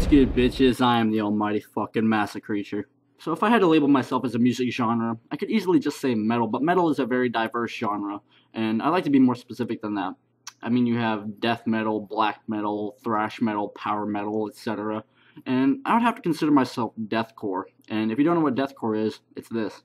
What's good, bitches? I am the almighty fucking Massa Creature. So if I had to label myself as a music genre, I could easily just say metal, but metal is a very diverse genre, and I like to be more specific than that. I mean, you have death metal, black metal, thrash metal, power metal, etc. And I would have to consider myself deathcore, and if you don't know what deathcore is, it's this.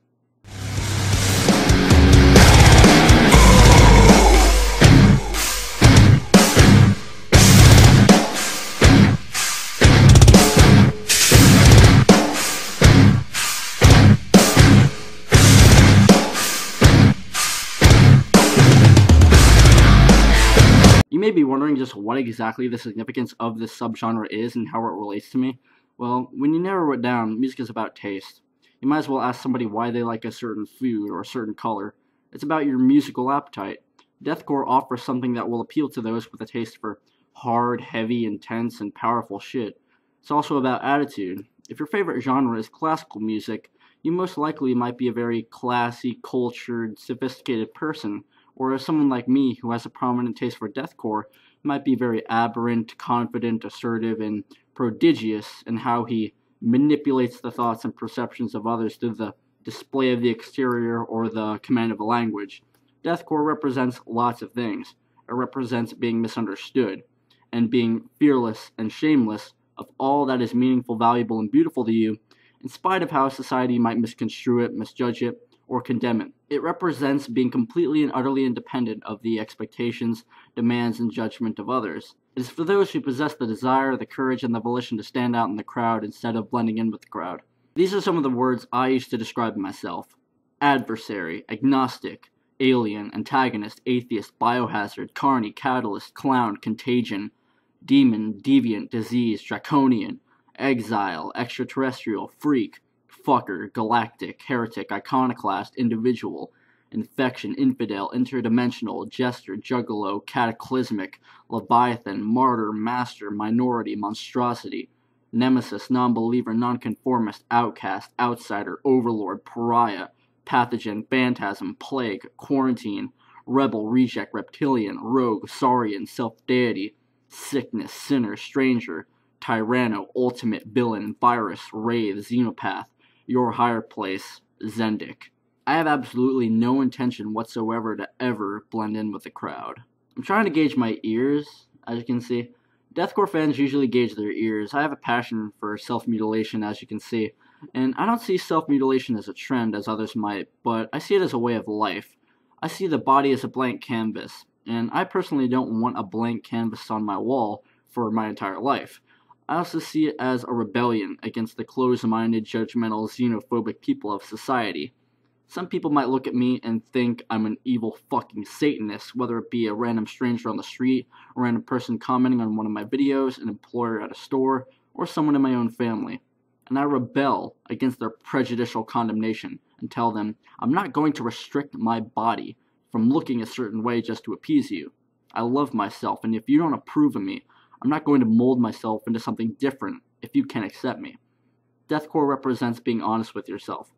You may be wondering just what exactly the significance of this subgenre is and how it relates to me. Well, when you narrow it down, music is about taste. You might as well ask somebody why they like a certain food or a certain color. It's about your musical appetite. Deathcore offers something that will appeal to those with a taste for hard, heavy, intense, and powerful shit. It's also about attitude. If your favorite genre is classical music, you most likely might be a very classy, cultured, sophisticated person. Whereas someone like me, who has a prominent taste for deathcore, might be very aberrant, confident, assertive, and prodigious in how he manipulates the thoughts and perceptions of others through the display of the exterior or the command of a language. Deathcore represents lots of things. It represents being misunderstood, and being fearless and shameless of all that is meaningful, valuable, and beautiful to you, in spite of how society might misconstrue it, misjudge it, or condemn it. It represents being completely and utterly independent of the expectations, demands, and judgment of others. It is for those who possess the desire, the courage, and the volition to stand out in the crowd instead of blending in with the crowd. These are some of the words I used to describe myself. Adversary, agnostic, alien, antagonist, atheist, biohazard, carny, catalyst, clown, contagion, demon, deviant, disease, draconian, exile, extraterrestrial, freak, fucker, galactic, heretic, iconoclast, individual, infection, infidel, interdimensional, jester, juggalo, cataclysmic, leviathan, martyr, master, minority, monstrosity, nemesis, non-believer, nonconformist, outcast, outsider, overlord, pariah, pathogen, phantasm, plague, quarantine, rebel, reject, reptilian, rogue, saurian, self-deity, sickness, sinner, stranger, tyranno, ultimate, villain, virus, wraith, xenopath, your higher place, Zendik. I have absolutely no intention whatsoever to ever blend in with the crowd. I'm trying to gauge my ears, as you can see. Deathcore fans usually gauge their ears. I have a passion for self-mutilation, as you can see, and I don't see self-mutilation as a trend, as others might, but I see it as a way of life. I see the body as a blank canvas, and I personally don't want a blank canvas on my wall for my entire life. I also see it as a rebellion against the closed-minded, judgmental, xenophobic people of society. Some people might look at me and think I'm an evil fucking Satanist, whether it be a random stranger on the street, a random person commenting on one of my videos, an employer at a store, or someone in my own family. And I rebel against their prejudicial condemnation and tell them I'm not going to restrict my body from looking a certain way just to appease you. I love myself, and if you don't approve of me, I'm not going to mold myself into something different if you can't accept me. Deathcore represents being honest with yourself,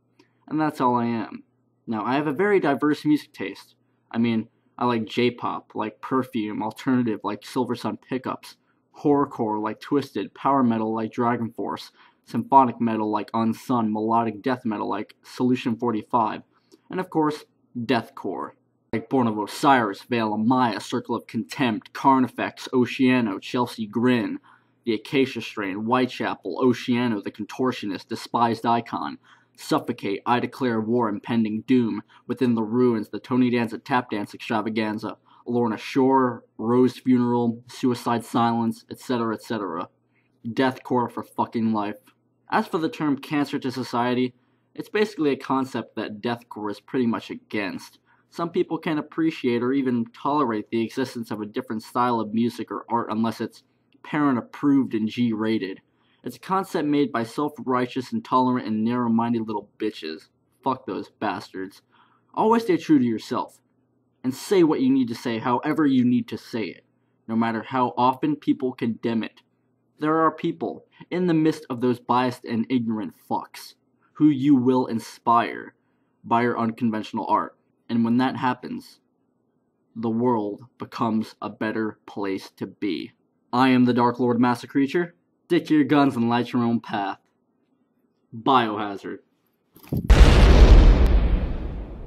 and that's all I am. Now, I have a very diverse music taste. I mean, I like J-pop, like Perfume, alternative like Silver Sun Pickups, horrorcore like Twisted, power metal like Dragon Force, symphonic metal like Unsun, melodic death metal like Solution 45, and of course, deathcore like Born of Osiris, Veil of Maya, Circle of Contempt, Carnifex, Oceano, Chelsea Grin, The Acacia Strain, Whitechapel, Oceano, The Contortionist, Despised Icon, Suffocate, I Declare War, Impending Doom, Within the Ruins, The Tony Danza Tap Dance Extravaganza, Lorna Shore, Rose Funeral, Suicide Silence, etc., etc. Deathcore for fucking life. As for the term cancer to society, it's basically a concept that deathcore is pretty much against. Some people can't appreciate or even tolerate the existence of a different style of music or art unless it's parent approved and G-rated. It's a concept made by self-righteous, intolerant, and narrow-minded little bitches. Fuck those bastards. Always stay true to yourself, and say what you need to say however you need to say it, no matter how often people condemn it. There are people in the midst of those biased and ignorant fucks who you will inspire by your unconventional art. And when that happens, the world becomes a better place to be. I am the Dark Lord Massa Creature. stick to your guns and light your own path. Biohazard.